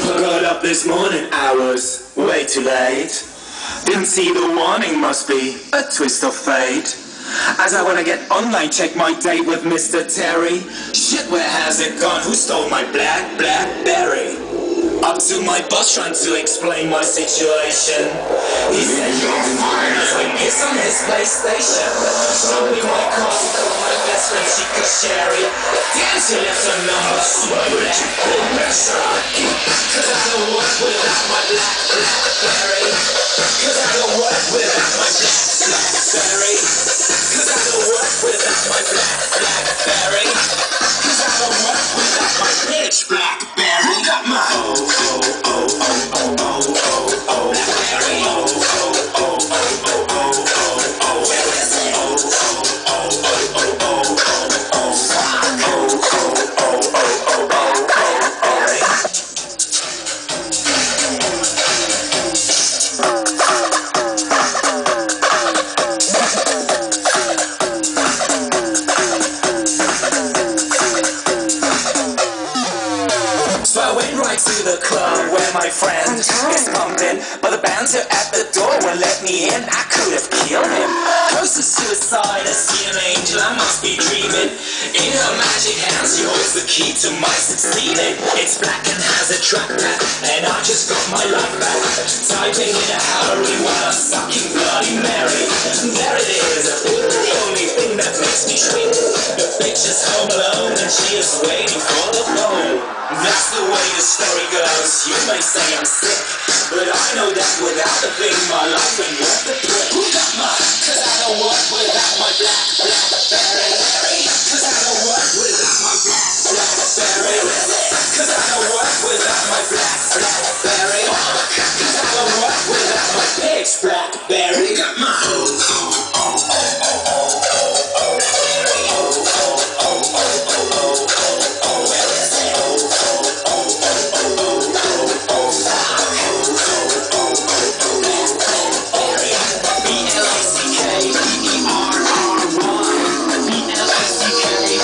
Got up this morning, I was way too late. Didn't see the warning, must be a twist of fate. As I wanna get online, check my date with Mr. Terry. Shit, where has it gone? Who stole my Blackberry? Up to my boss trying to explain my situation. He said you're fine as I piss on his PlayStation. Showed me my coffee, called my best friend Chica Sherry. Damn, she left a number on my Blackberry. Cause I don't work without my Blackberry. Cause I don't work without my Blackberry. Cause I don't work without my Blackberry. Cause I don't work without my bitch Blackberry. Who got my to the club where my friend is pumping, but the bouncer at the door won't let me in. I could have killed him. Close to suicide, I see an angel, I must be dreaming. In her magic hands, she holds the key to my succeeding. It's black and has a trackpad, and I just got my life back. Typing in a hurry while I'm sucking Bloody Mary. There it is, the only thing that makes me shrink. The bitch is home alone, and she is waiting for the phone. That's the way the story goes. You may say I'm sick, but I know that without the thing, my life ain't worth the prick.